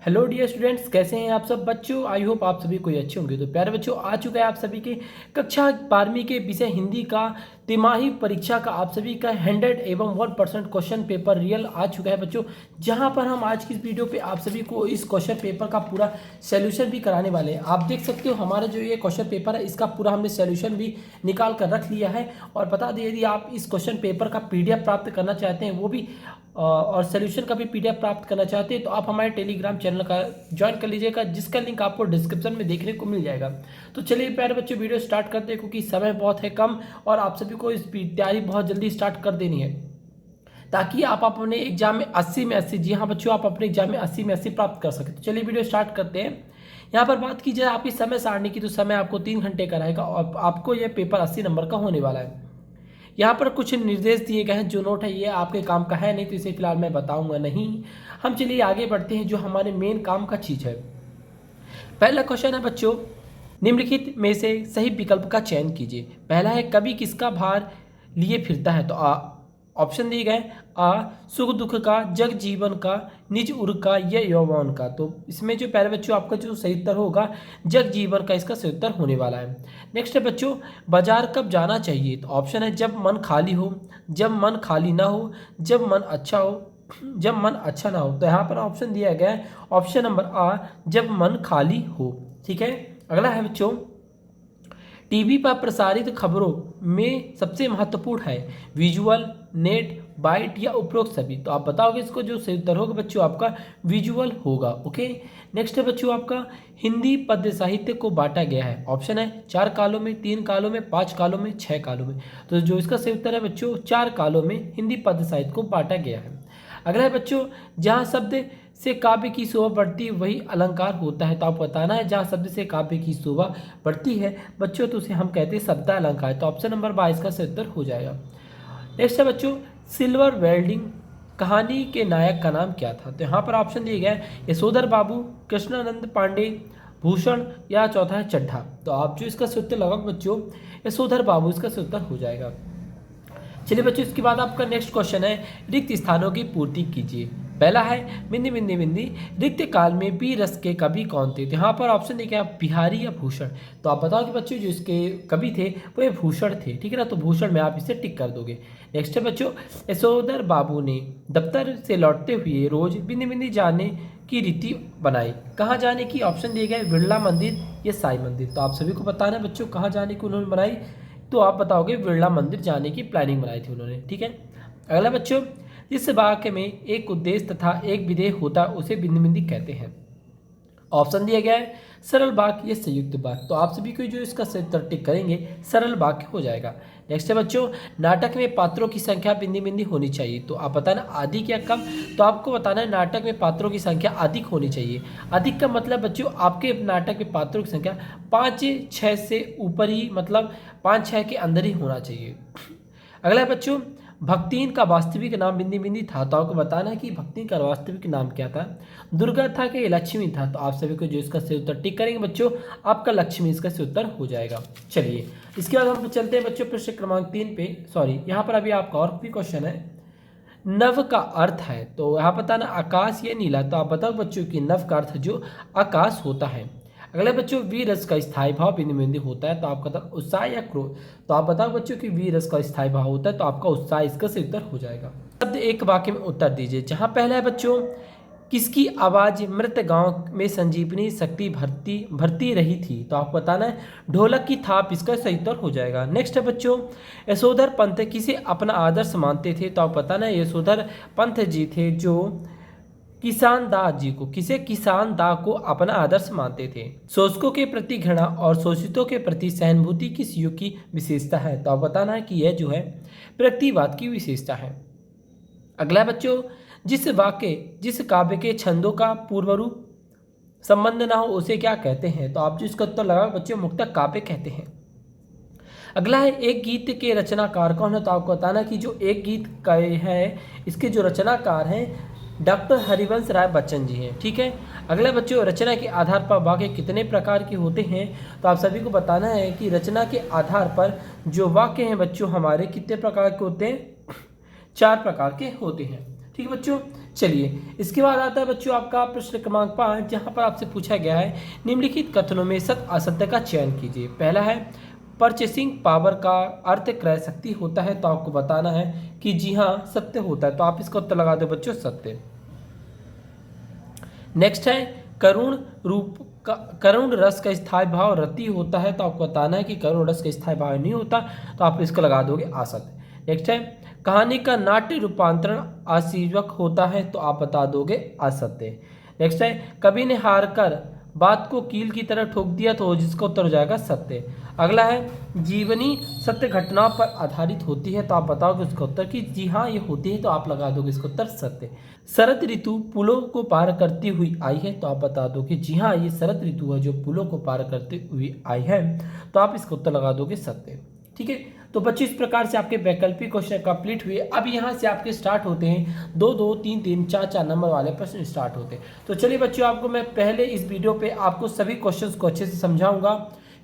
Hello dear students, कैसे हैं आप सब बच्चों। आई होप आप सभी कोई अच्छे होंगे। तो प्यारे बच्चों, आ चुका है आप सभी के कक्षा 12वीं के विषय हिंदी का तिमाही परीक्षा का आप सभी का 100 एवं 1% क्वेश्चन पेपर रियल आ चुका है बच्चों। जहां पर हम आज की इस वीडियो पे आप सभी को इस क्वेश्चन पेपर का पूरा सोल्यूशन भी कराने वाले हैं। आप देख सकते हो हमारा जो ये क्वेश्चन पेपर है इसका पूरा हमने सोल्यूशन भी निकाल कर रख लिया है। और बता दें, यदि आप इस क्वेश्चन पेपर का PDF प्राप्त करना चाहते हैं, वो भी और सोल्यूशन का भी PDF प्राप्त करना चाहते हैं, तो आप हमारे टेलीग्राम चैनल का ज्वाइन कर लीजिएगा, जिसका लिंक आपको डिस्क्रिप्शन में देखने को मिल जाएगा। तो चलिए प्यारे बच्चों, वीडियो स्टार्ट करते हैं, क्योंकि समय बहुत है कम और आप सभी को इस तैयारी बहुत जल्दी स्टार्ट कर देनी है, ताकि आप अपने एग्जाम में 80 में 80, जी हाँ बच्चों, आप अपने एग्जाम में 80 में 80 प्राप्त कर सकें। तो चलिए वीडियो स्टार्ट करते हैं। यहाँ पर बात की जाए आपकी समय सारणी की, तो समय आपको 3 घंटे का रहेगा और आपको यह पेपर 80 नंबर का होने वाला है। यहाँ पर कुछ निर्देश दिए गए हैं, जो नोट है ये आपके काम का है नहीं, तो इसे फिलहाल मैं बताऊंगा नहीं। हम चलिए आगे बढ़ते हैं, जो हमारे मेन काम का चीज़ है। पहला क्वेश्चन है बच्चों, निम्नलिखित में से सही विकल्प का चयन कीजिए। पहला है, कवि किसका भार लिए फिरता है। तो ऑप्शन दिए गए, आ सुख दुख का, जग जीवन का, निज उर का, या यौवन का। तो इसमें जो पहले बच्चों आपका जो सही उत्तर होगा जग जीवन का, इसका सही उत्तर होने वाला है। नेक्स्ट है बच्चों, बाजार कब जाना चाहिए। तो ऑप्शन है, जब मन खाली हो, जब मन खाली ना हो, जब मन अच्छा हो, जब मन अच्छा ना हो। तो यहाँ पर ऑप्शन दिया गया है ऑप्शन नंबर आ, जब मन खाली हो। ठीक है। अगला है बच्चों, टीवी पर प्रसारित खबरों में सबसे महत्वपूर्ण है विजुअल, नेट, बाइट या उपरोक्त सभी। तो आप बताओगे इसको, जो सही उत्तर होगा बच्चों आपका विजुअल होगा। ओके। नेक्स्ट है बच्चों आपका, हिंदी पद्य साहित्य को बांटा गया है। ऑप्शन है 4 कालों में, 3 कालों में, 5 कालों में, 6 कालों में। तो जो इसका सही उत्तर है बच्चों, 4 कालों में हिंदी पद्य साहित्य को बांटा गया है। अगला है बच्चों, जहाँ शब्द से काव्य की शोभा बढ़ती है वही अलंकार होता है। तो आपको बताना है, जहाँ शब्द से काव्य की शोभा बढ़ती है बच्चों, तो उसे हम कहते हैं शब्द अलंकार। तो ऑप्शन नंबर 22 का सही उत्तर हो जाएगा। नेक्स्ट है बच्चों, सिल्वर वेल्डिंग कहानी के नायक का नाम क्या था। तो यहाँ पर ऑप्शन दिए गए, यशोधर बाबू, कृष्णानंद पांडे, भूषण, या चौथा है चड्ढा। तो आप जो इसका सही उत्तर लगाओगे बच्चों, यशोधर बाबू इसका सही उत्तर हो जाएगा। चलिए बच्चों, इसके बाद आपका नेक्स्ट क्वेश्चन है, रिक्त स्थानों की पूर्ति कीजिए। पहला है, बिंदी बिंदी बिंदी रिक्त काल में बी रस के कवि कौन थे। तो यहाँ पर ऑप्शन देखिए आप, बिहारी या भूषण। तो आप बताओ कि बच्चों जो इसके कवि थे वो ये भूषण थे। ठीक है ना, तो भूषण में आप इसे टिक कर दोगे। नेक्स्ट है बच्चों, यशोधर बाबू ने दफ्तर से लौटते हुए रोज बिंदी बिंदी जाने की रीति बनाई। कहाँ जाने की ऑप्शन दिए गए, बिरला मंदिर या साई मंदिर। तो आप सभी को बताना है बच्चों, कहाँ जाने की उन्होंने बनाई। तो आप बताओगे बिरला मंदिर जाने की प्लानिंग बनाई थी उन्होंने। ठीक है। अगला बच्चों, जिस वाक्य में एक उद्देश्य तथा एक विधेय होता है उसे बिंदी बिंदी कहते हैं। ऑप्शन दिया गया है, सरल वाक्य या संयुक्त वाक्य। तो आप सभी को जो इसका सही उत्तर टिक करेंगे, सरल वाक्य हो जाएगा। नेक्स्ट है बच्चों, नाटक में पात्रों की संख्या बिंदी बिंदी होनी चाहिए। तो आप बताना अधिक या कम। तो आपको बताना है, नाटक में पात्रों की संख्या अधिक होनी चाहिए। अधिक का मतलब बच्चों, आपके नाटक में पात्रों की संख्या 5-6 से ऊपर ही, मतलब 5-6 के अंदर ही होना चाहिए। अगला है बच्चों, भक्तिन का वास्तविक नाम बिंदी बिंदी था। तो आपको बताना है कि भक्तिन का वास्तविक नाम क्या था, दुर्गा था कि लक्ष्मी था। तो आप सभी को जो इसका सही उत्तर टिक करेंगे बच्चों, आपका लक्ष्मी इसका सही उत्तर हो जाएगा। चलिए, इसके बाद हम चलते हैं बच्चों प्रश्न क्रमांक 3 पे। सॉरी, यहाँ पर अभी आपका और भी क्वेश्चन है, नव का अर्थ है। तो यहाँ बताना आकाश या नीला। तो आप बताओ बच्चों कि नव का अर्थ जो आकाश होता है। अगले बच्चों, वी रस का स्थायी भाव बिंदी बिंदी होता है। तो आपका था उत्साह या क्रोध। तो आप बताओ बच्चों कि वी रस का स्थायी भाव होता है। तो आपका उत्साह इसका सही उत्तर हो जाएगा। शब्द एक वाक्य में उत्तर दीजिए। जहाँ पहला है बच्चों, किसकी आवाज मृत गांव में संजीवनी शक्ति भरती रही थी। तो आपको बताना है, ढोलक की थाप इसका सही उत्तर हो जाएगा। नेक्स्ट है बच्चों, यशोधर पंत किसे अपना आदर्श मानते थे। तो आप बताना है, यशोधर पंत जी थे जो किसान दास जी को, किसे किसान दा को अपना आदर्श मानते थे। शोषकों के प्रति घृणा और शोषितों के प्रति सहानुभूति किस युग की विशेषता है। तो आप बताना है कि यह जो है प्रगतिवाद की विशेषता है। अगला बच्चों, जिस काव्य के छंदों का पूर्वरूप संबंध ना हो उसे क्या कहते हैं। तो आप जो इसका उत्तर लगाओ बच्चों, मुक्तक काव्य कहते हैं। अगला है, एक गीत के रचनाकार कौन है। तो आपको बताना कि जो एक गीत का है, इसके जो रचनाकार हैं डॉक्टर हरिवंश राय बच्चन जी हैं। ठीक है। अगला बच्चों, रचना के आधार पर वाक्य कितने प्रकार के होते हैं। तो आप सभी को बताना है कि रचना के आधार पर जो वाक्य हैं बच्चों हमारे कितने प्रकार के होते हैं, 4 प्रकार के होते हैं। ठीक है बच्चों, चलिए, इसके बाद आता है बच्चों आपका प्रश्न क्रमांक 5, जहाँ पर आपसे पूछा गया है निम्नलिखित कथनों में सत्य असत्य का चयन कीजिए। पहला है परचेसिंग पावर का अर्थ क्रय शक्ति होता है, तो आपको बताना है कि जी हाँ सत्य होता है, तो आप इसका उत्तर लगा दो बच्चों सत्य। नेक्स्ट है करुण रस का स्थायी भाव रति होता है, तो आपको बताना है कि करुण रस का स्थायी भाव नहीं होता, तो आप इसको लगा दोगे असत्य। नेक्स्ट है कहानी का नाट्य रूपांतरण आजीवक होता है, तो आप बता दोगे असत्य। नेक्स्ट है कवि ने हार कर बात को कील की तरह ठोक दिया, तो जिसका उत्तर हो जाएगा सत्य। अगला है जीवनी सत्य घटनाओं पर आधारित होती है, तो आप बताओगे उसका उत्तर कि जी हाँ ये होती है, तो आप लगा दोगे इसका उत्तर सत्य। शरद ऋतु पुलों को पार करती हुई आई है, तो आप बता दो कि जी हाँ ये शरद ऋतु है जो पुलों को पार करती हुई आई है, तो आप इसका उत्तर लगा दोगे सत्य। ठीक है, तो बच्चों इस प्रकार से आपके वैकल्पिक क्वेश्चन कंप्लीट हुए। अब यहाँ से आपके स्टार्ट होते हैं 2 2 3 3 4 4 नंबर वाले प्रश्न स्टार्ट होते हैं। तो चलिए बच्चों, आपको मैं पहले इस वीडियो पे आपको सभी क्वेश्चंस को अच्छे से समझाऊंगा,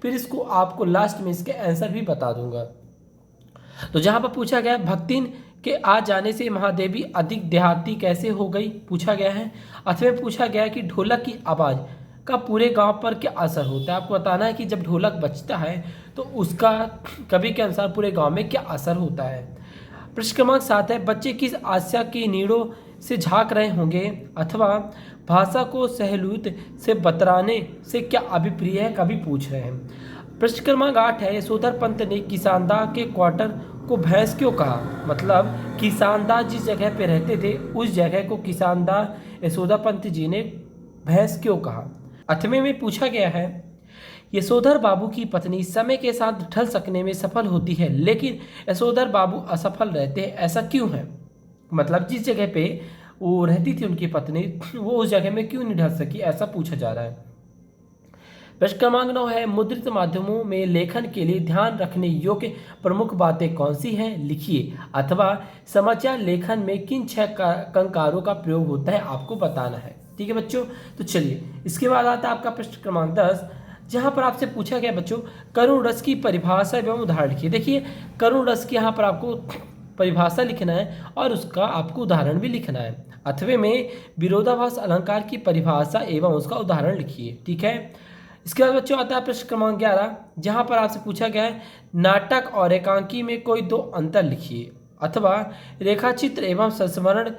फिर इसको आपको लास्ट में इसके आंसर भी बता दूंगा। तो जहाँ पर पूछा गया भक्तिन के आ जाने से महादेवी अधिक देहाती कैसे हो गई, पूछा गया है। अथवा पूछा गया कि ढोलक की आवाज़ का पूरे गांव पर क्या असर होता है, आपको बताना है कि जब ढोलक बजता है तो उसका कवि के अनुसार पूरे गांव में क्या असर होता है। प्रश्न क्रमांक 7 है बच्चे किस आशा की नीड़ों से झांक रहे होंगे अथवा भाषा को सहेलूत से बतराने से क्या अभिप्रिय है, कवि पूछ रहे हैं। प्रश्न क्रमांक 8 है यशोधर पंत ने किसानदा के क्वार्टर को भैंस क्यों कहा, मतलब किसानदा जिस जगह पे रहते थे उस जगह को किसानदा यशोदा पंत जी ने भैंस क्यों कहा। 8वें में पूछा गया है यशोधर बाबू की पत्नी समय के साथ ढल सकने में सफल होती है लेकिन यशोधर बाबू असफल रहते हैं, ऐसा क्यों है, मतलब जिस जगह पे वो रहती थी उनकी पत्नी वो उस जगह में क्यों नहीं ढल सकी, ऐसा पूछा जा रहा है। प्रश्न क्रमांक 9 है मुद्रित माध्यमों में लेखन के लिए ध्यान रखने योग्य प्रमुख बातें कौन सी हैं, लिखिए। अथवा समाचार लेखन में किन 6 कंकारों का प्रयोग होता है, आपको बताना है। ठीक है बच्चों, तो चलिए इसके बाद आता है आपका प्रश्न क्रमांक 10, जहां पर आपसे पूछा गया बच्चों करुण रस की परिभाषा एवं उदाहरण लिखिए। देखिए करुण रस की यहाँ पर आपको परिभाषा लिखना है और उसका आपको उदाहरण भी लिखना है। अथवे में विरोधाभास अलंकार की परिभाषा एवं उसका उदाहरण लिखिए। ठीक है, इसके बाद बच्चों आता है प्रश्न क्रमांक 11, जहां पर आपसे पूछा गया है नाटक और एकांकी में कोई 2 अंतर लिखिए अथवा रेखाचित्र एवं संस्मरण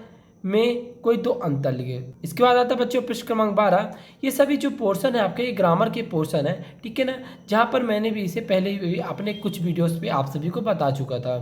में कोई 2 अंतर लिखिए। इसके बाद आता है बच्चों प्रश्न क्रमांक 12, ये सभी जो पोर्शन है आपके ग्रामर के पोर्शन है, ठीक है ना, जहां पर मैंने भी इसे पहले भी अपने कुछ वीडियोस पे आप सभी को बता चुका था।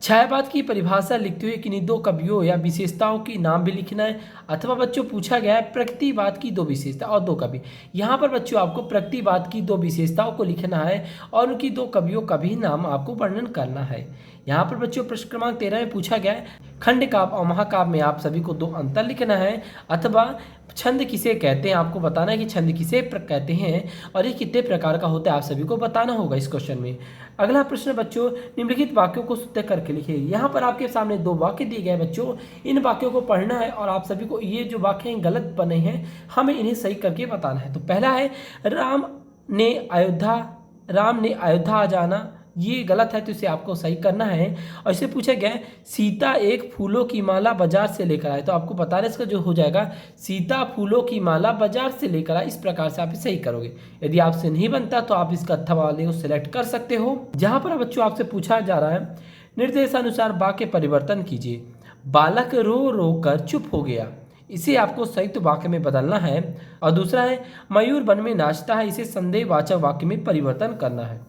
छायावाद की परिभाषा लिखते हुए किन्हीं 2 कवियों या विशेषताओं की नाम भी लिखना है। अथवा बच्चों पूछा गया है प्रकृतिवाद की 2 विशेषता और 2 कवि, यहाँ पर बच्चों आपको प्रकृतिवाद की 2 विशेषताओं को लिखना है और उनकी 2 कवियों का भी नाम आपको वर्णन करना है। यहाँ पर बच्चों प्रश्न क्रमांक 13 में पूछा गया है खंड काव्य और महाकाव्य में आप सभी को 2 अंतर लिखना है। अथवा छंद किसे कहते हैं, आपको बताना है कि छंद किसे कहते हैं और ये कितने प्रकार का होता है, आप सभी को बताना होगा इस क्वेश्चन में। अगला प्रश्न बच्चों निम्नलिखित वाक्यों को शुद्ध करके लिखिए। यहाँ पर आपके सामने 2 वाक्य दिए गए बच्चों, इन वाक्यों को पढ़ना है और आप सभी को ये जो वाक्य हैं गलत बने हैं हमें इन्हें सही करके बताना है। तो पहला है राम ने अयोध्या आ जाना, ये गलत है तो इसे आपको सही करना है। और इसे पूछा गया है सीता एक फूलों की माला बाजार से लेकर आए, तो आपको बताना इसका जो हो जाएगा सीता फूलों की माला बाजार से लेकर आए, इस प्रकार से आप इसे सही करोगे। यदि आपसे नहीं बनता तो आप इसका अथवा वाले को सिलेक्ट कर सकते हो। जहां पर बच्चों आपसे पूछा जा रहा है निर्देशानुसार वाक्य परिवर्तन कीजिए। बालक रो रो कर चुप हो गया, इसे आपको संयुक्त वाक्य में बदलना है। और दूसरा है मयूर वन में नाचता है, इसे संदेहवाचक वाक्य में परिवर्तन करना है।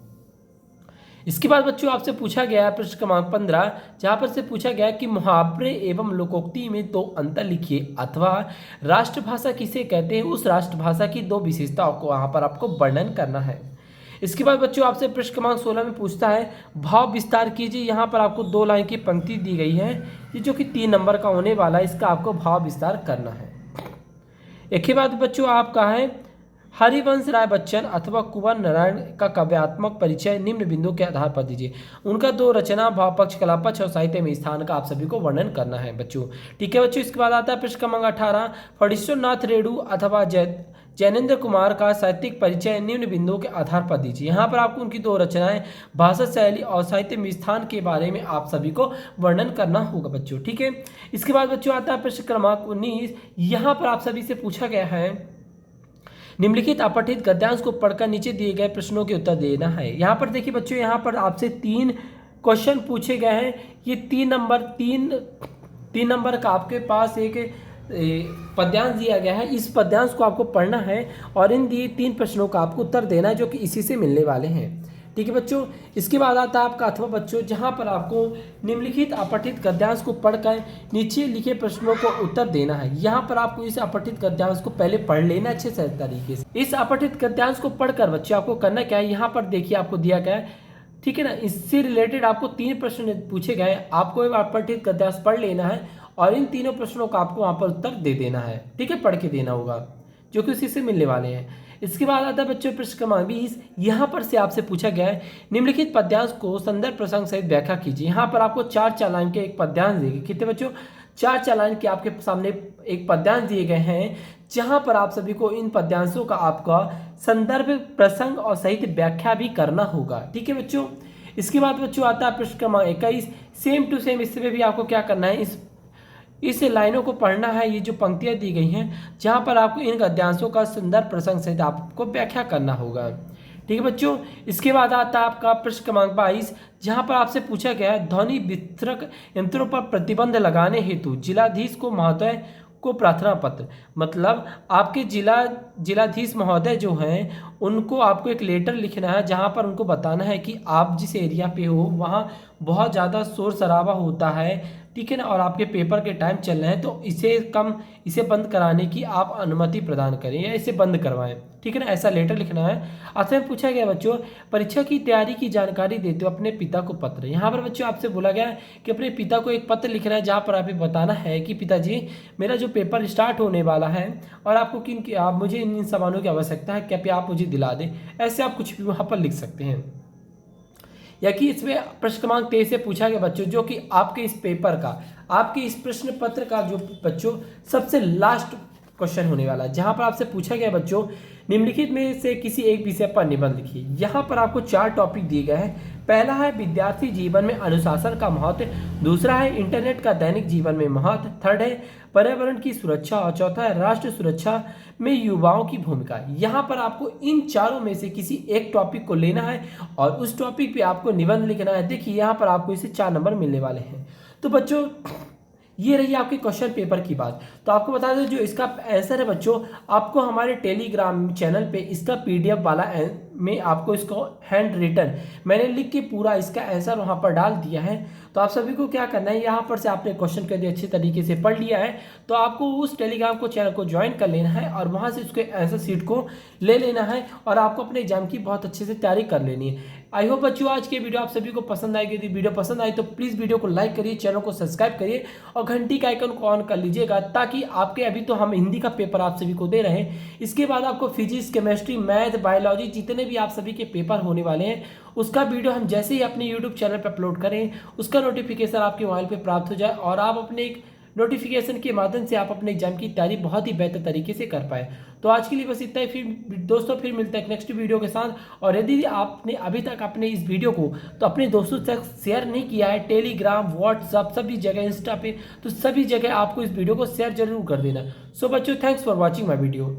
इसके बाद बच्चों आपसे पूछा गया है प्रश्न क्रमांक 15, जहां पर से पूछा गया है कि मुहावरे एवं लोकोक्ति में 2 अंतर लिखिए अथवा राष्ट्रभाषा किसे कहते हैं, उस राष्ट्रभाषा की 2 विशेषताओं को वहां पर आपको वर्णन करना है। इसके बाद बच्चों आपसे प्रश्न क्रमांक 16 में पूछता है भाव विस्तार कीजिए। यहाँ पर आपको 2 लाइन की पंक्ति दी गई है, ये जो कि 3 नंबर का होने वाला है, इसका आपको भाव विस्तार करना है। एक ही बात बच्चों आपका है हरिवंश राय बच्चन अथवा कुंवर नारायण का काव्यात्मक परिचय निम्न बिंदु के आधार पर दीजिए। उनका दो रचना भाव पक्ष, कला पक्ष और साहित्य में स्थान का आप सभी को वर्णन करना है बच्चों। ठीक है बच्चों, इसके बाद आता है प्रश्न क्रमांक 18, फणीश्वरनाथ रेणु अथवा जैनेन्द्र कुमार का साहित्यिक परिचय निम्न बिंदुओं के आधार पर दीजिए। यहाँ पर आपको उनकी दो रचनाएं, भाषा शैली और साहित्य में स्थान के बारे में आप सभी को वर्णन करना होगा बच्चों। ठीक है, इसके बाद बच्चों आता है प्रश्न क्रमांक 19। यहाँ पर आप सभी से पूछा गया है निम्नलिखित अपठित गद्यांश को पढ़कर नीचे दिए गए प्रश्नों के उत्तर देना है। यहाँ पर देखिए बच्चों, यहाँ पर आपसे 3 क्वेश्चन पूछे गए हैं। ये 3 नंबर का आपके पास एक पद्यांश दिया गया है। इस पद्यांश को आपको पढ़ना है और इन दिए 3 प्रश्नों का आपको उत्तर देना है, जो कि इसी से मिलने वाले हैं। ठीक है बच्चों, इसके बाद आता है आपका अथवा बच्चों, जहाँ पर आपको निम्नलिखित अपठित गद्यांश को पढ़कर नीचे लिखे प्रश्नों को उत्तर देना है। यहाँ पर आपको इस अपठित गद्यांश को पहले पढ़ लेना अच्छे से तरीके से। इस अपठित गद्यांश को पढ़कर बच्चों आपको करना क्या है, यहाँ पर देखिए आपको दिया गया है, ठीक है ना। इससे रिलेटेड आपको 3 प्रश्न पूछे गए, आपको अपठित गद्यांश पढ़ लेना है और इन तीनों प्रश्नों का आपको वहाँ पर उत्तर दे देना है। ठीक है, पढ़ के देना होगा, जो कि उसी से मिलने वाले हैं। इसके बाद आता है बच्चों प्रश्न क्रमांक 20। यहाँ पर से आपसे पूछा गया है निम्नलिखित पद्यांश को संदर्भ प्रसंग सहित व्याख्या कीजिए। यहाँ पर आपको 4 लाइन के एक पद्यांश दिए गए। कितने बच्चों? 4 लाइन के आपके सामने एक पद्यांश दिए गए हैं, जहाँ पर आप सभी को इन पद्यांशों का आपका संदर्भ प्रसंग और सहित व्याख्या भी करना होगा। ठीक है बच्चों, इसके बाद बच्चों आता है प्रश्न क्रमांक 21। सेम टू सेम इसमें भी आपको क्या करना है, इस लाइनों को पढ़ना है। ये जो पंक्तियां दी गई हैं, जहां पर आपको इन गद्यांशों का संदर्भ प्रसंग सहित आपको व्याख्या करना होगा। ठीक है बच्चों, इसके बाद आता है आपका प्रश्न क्रमांक 22, जहां पर आपसे पूछा गया है ध्वनि वितरक यंत्रों पर प्रतिबंध लगाने हेतु जिलाधीश को महोदय को प्रार्थना पत्र, मतलब आपके जिलाधीश महोदय जो हैं उनको आपको एक लेटर लिखना है, जहां पर उनको बताना है कि आप जिस एरिया पे हो वहां बहुत ज़्यादा शोर शराबा होता है, ठीक है ना, और आपके पेपर के टाइम चल रहे हैं, तो इसे बंद कराने की आप अनुमति प्रदान करें या इसे बंद करवाएं। ठीक है ना, ऐसा लेटर लिखना है। आपसे पूछा गया बच्चों परीक्षा की तैयारी की जानकारी देते हो अपने पिता को पत्र। यहाँ पर बच्चों आपसे बोला गया है कि अपने पिता को एक पत्र लिखना है, जहाँ पर आप बताना है कि पिताजी मेरा जो पेपर स्टार्ट होने वाला है और आपको आप मुझे इन सामानों की आवश्यकता है, क्या आप मुझे दिला दें। ऐसे आप कुछ भी वहाँ पर लिख सकते हैं। या कि इसमें प्रश्न क्रमांक 23 से पूछा गया बच्चों, जो कि आपके इस पेपर का, आपके इस प्रश्न पत्र का जो बच्चों सबसे लास्ट क्वेश्चन होने वाला है, जहां पर आपसे पूछा गया बच्चों निम्नलिखित में से किसी एक विषय पर निबंध लिखिए। यहाँ पर आपको 4 टॉपिक दिए गए हैं। पहला है विद्यार्थी जीवन में अनुशासन का महत्व, दूसरा है इंटरनेट का दैनिक जीवन में महत्व, थर्ड है पर्यावरण की सुरक्षा और चौथा है राष्ट्र सुरक्षा में युवाओं की भूमिका। यहाँ पर आपको इन चारों में से किसी एक टॉपिक को लेना है और उस टॉपिक पे आपको निबंध लिखना है। देखिए यहाँ पर आपको इसे 4 नंबर मिलने वाले हैं। तो बच्चों ये रही आपके क्वेश्चन पेपर की बात। तो आपको बता दें जो इसका आंसर है बच्चों, आपको हमारे टेलीग्राम चैनल पे इसका PDF वाला में आपको इसको हैंड रिटन मैंने लिख के पूरा इसका आंसर वहाँ पर डाल दिया है। तो आप सभी को क्या करना है, यहाँ पर से आपने क्वेश्चन कर दिया अच्छे तरीके से पढ़ लिया है, तो आपको उस टेलीग्राम को चैनल को ज्वाइन कर लेना है और वहाँ से उसके आंसर सीट को ले लेना है और आपको अपने एग्जाम की बहुत अच्छे से तैयारी कर लेनी है। आई होप बच्चों आज की वीडियो आप सभी को पसंद आएगी। यदि वीडियो पसंद आई तो प्लीज़ वीडियो को लाइक करिए, चैनल को सब्सक्राइब करिए और घंटी का आइकन को ऑन कर लीजिएगा, ताकि आपके अभी तो हम हिंदी का पेपर आप सभी को दे रहे हैं, इसके बाद आपको फिजिक्स, केमिस्ट्री, मैथ, बायोलॉजी जितने भी आप सभी के पेपर होने वाले हैं उसका वीडियो हम जैसे ही अपने यूट्यूब चैनल पर अपलोड करें उसका नोटिफिकेशन आपके मोबाइल पर प्राप्त हो जाए और आप अपने एक नोटिफिकेशन के माध्यम से आप अपने एग्जाम की तैयारी बहुत ही बेहतर तरीके से कर पाए। तो आज के लिए बस इतना ही। फिर दोस्तों फिर मिलते हैं नेक्स्ट वीडियो के साथ। और यदि आपने अभी तक अपने इस वीडियो को तो अपने दोस्तों तक शेयर नहीं किया है, टेलीग्राम, व्हाट्सअप सभी जगह, इंस्टा पे, तो सभी जगह आपको इस वीडियो को शेयर जरूर कर देना। सो बच्चों thanks for watching my video.